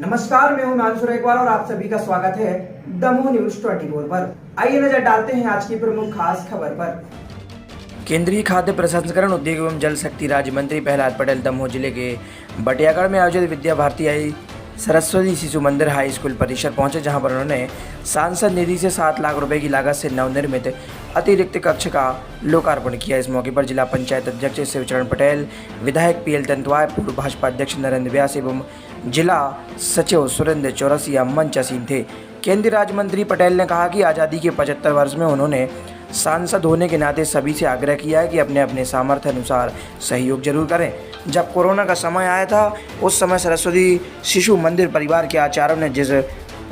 नमस्कार, मैं हूं मानसूर इकबाल और आप सभी का स्वागत है दमोह न्यूज 24 पर। आइए नजर डालते हैं आज की प्रमुख खास खबर पर। केंद्रीय खाद्य प्रसंस्करण उद्योग एवं जल शक्ति राज्य मंत्री प्रहलाद पटेल दमोह जिले के बटियागढ़ में आयोजित विद्या भारती सरस्वती शिशु मंदिर हाई स्कूल परिसर पहुंचे, जहां पर उन्होंने सांसद निधि से 7 लाख रुपए की लागत से नवनिर्मित अतिरिक्त कक्ष का लोकार्पण किया। इस मौके पर जिला पंचायत अध्यक्ष शिवचरण पटेल, विधायक PL तंतवाय, पूर्व भाजपा अध्यक्ष नरेंद्र व्यास एवं जिला सचिव सुरेंद्र चौरसिया मंच असीम थे। केंद्रीय राज्य मंत्री पटेल ने कहा कि आज़ादी के 75 वर्ष में उन्होंने सांसद होने के नाते सभी से आग्रह किया है कि अपने अपने सामर्थ्य अनुसार सहयोग जरूर करें। जब कोरोना का समय आया था, उस समय सरस्वती शिशु मंदिर परिवार के आचार्यों ने जिस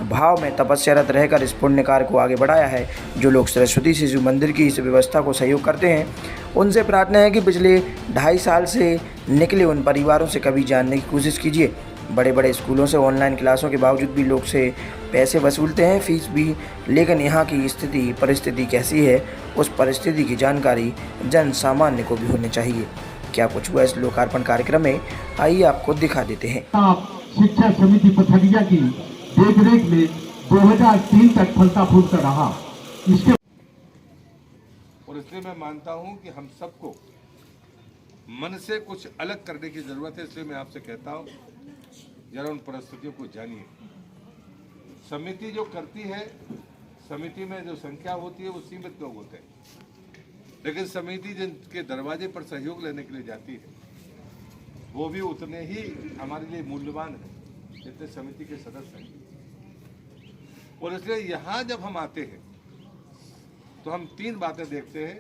भाव में तपस्यारत रहकर इस पुण्य कार्य को आगे बढ़ाया है, जो लोग सरस्वती शिशु मंदिर की इस व्यवस्था को सहयोग करते हैं, उनसे प्रार्थना है कि पिछले 2.5 साल से निकले उन परिवारों से कभी जानने की कोशिश कीजिए। बड़े बड़े स्कूलों से ऑनलाइन क्लासों के बावजूद भी लोग से पैसे वसूलते हैं, फीस भी, लेकिन यहाँ की परिस्थिति कैसी है, उस परिस्थिति की जानकारी जन सामान्य को भी होनी चाहिए। क्या कुछ हुआ इस लोकार्पण कार्यक्रम में, आइए आपको दिखा देते हैं। शिक्षा समिति पथरिया की देखरेख में 2003 तक फलता फूलता रहा। इसके और इसलिए मैं मानता हूं कि हम सबको मन से कुछ अलग करने की जरूरत है। इसलिए मैं आपसे कहता हूं, जरा उन परिस्थितियों को जानिए। समिति जो करती है, समिति में जो संख्या होती है वो सीमित लोग होते हैं, लेकिन समिति जिनके दरवाजे पर सहयोग लेने के लिए जाती है वो भी उतने ही हमारे लिए मूल्यवान है जितने समिति के सदस्य हैं। और इसलिए यहाँ जब हम आते हैं तो हम 3 बातें देखते हैं।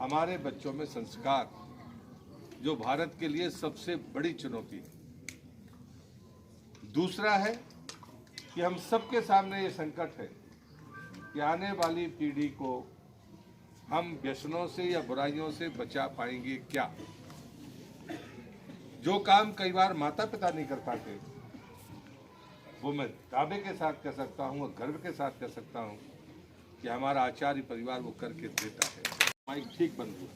हमारे बच्चों में संस्कार, जो भारत के लिए सबसे बड़ी चुनौती है। दूसरा है कि हम सबके सामने ये संकट है कि आने वाली पीढ़ी को हम व्यसनों से या बुराइयों से बचा पाएंगे क्या। जो काम कई बार माता पिता नहीं कर पाते, वो मैं दावे के साथ कह सकता हूँ और गर्व के साथ कह सकता हूँ कि हमारा आचार्य परिवार वो करके देता है। माइक ठीक बंद हुआ।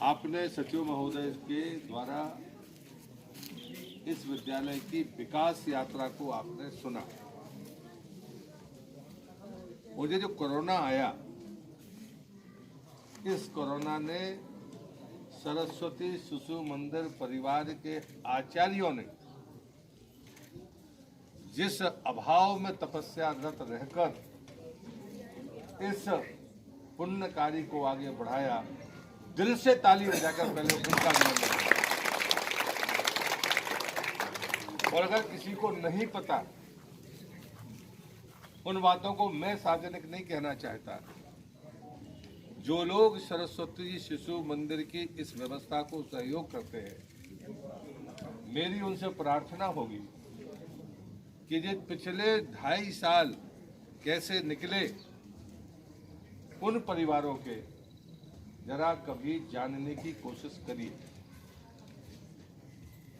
आपने सचिव महोदय के द्वारा इस विद्यालय की विकास यात्रा को आपने सुना। मुझे जो कोरोना आया, इस कोरोना ने सरस्वती शिशु मंदिर परिवार के आचार्यों ने जिस अभाव में तपस्यारत रहकर इस पुण्य कार्य को आगे बढ़ाया, दिल से ताली बजाकर पहले उनका अभिनंदन। और अगर किसी को नहीं पता, उन बातों को मैं सार्वजनिक नहीं कहना चाहता। जो लोग सरस्वती शिशु मंदिर की इस व्यवस्था को सहयोग करते हैं, मेरी उनसे प्रार्थना होगी कि जो पिछले 2.5 साल कैसे निकले, उन परिवारों के जरा कभी जानने की कोशिश करिए।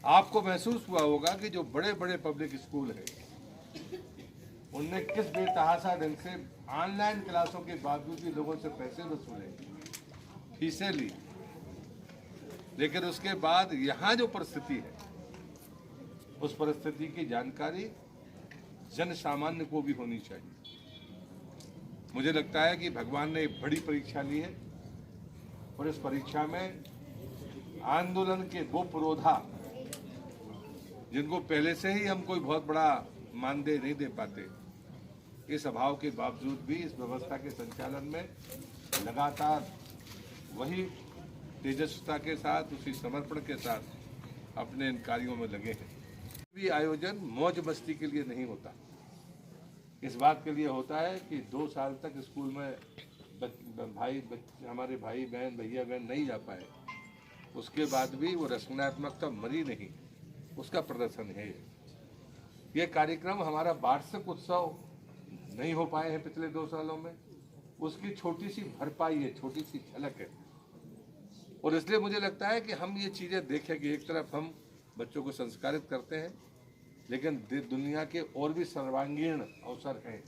आपको महसूस हुआ होगा कि जो बड़े बड़े पब्लिक स्कूल हैं, उनने किस बेतहाशा ढंग से ऑनलाइन क्लासों के बावजूद भी लोगों से पैसे वसूले, फीसें ली। लेकिन उसके बाद यहाँ जो परिस्थिति है, उस परिस्थिति की जानकारी जन सामान्य को भी होनी चाहिए। मुझे लगता है कि भगवान ने एक बड़ी परीक्षा ली है और इस परीक्षा में आंदोलन के वो पुरोधा, जिनको पहले से ही हम कोई बहुत बड़ा मानदेय नहीं दे पाते, इस अभाव के बावजूद भी इस व्यवस्था के संचालन में लगातार वही तेजस्विता के साथ, उसी समर्पण के साथ अपने इन कार्यों में लगे हैं। भी आयोजन मौज मस्ती के लिए नहीं होता, इस बात के लिए होता है कि 2 साल तक स्कूल में हमारे भाई बहन, भैया बहन नहीं जा पाए, उसके बाद भी वो रचनात्मकता मरी नहीं, उसका प्रदर्शन है। ये कार्यक्रम हमारा वार्षिक उत्सव नहीं हो पाए हैं पिछले 2 सालों में, उसकी छोटी सी भरपाई है, छोटी सी झलक है। और इसलिए मुझे लगता है कि हम ये चीज़ें देखें कि एक तरफ हम बच्चों को संस्कारित करते हैं, लेकिन दुनिया के और भी सर्वांगीण अवसर हैं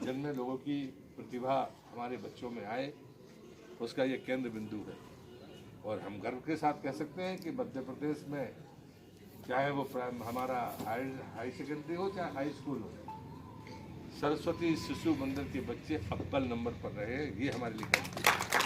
जिनमें लोगों की प्रतिभा हमारे बच्चों में आए, उसका ये केंद्र बिंदु है। और हम गर्व के साथ कह सकते हैं कि मध्य प्रदेश में चाहे वो हमारा हाई सेकेंडरी हो चाहे हाई स्कूल हो, सरस्वती शिशु मंदिर के बच्चे अव्वल नंबर पर रहे, ये हमारे लिए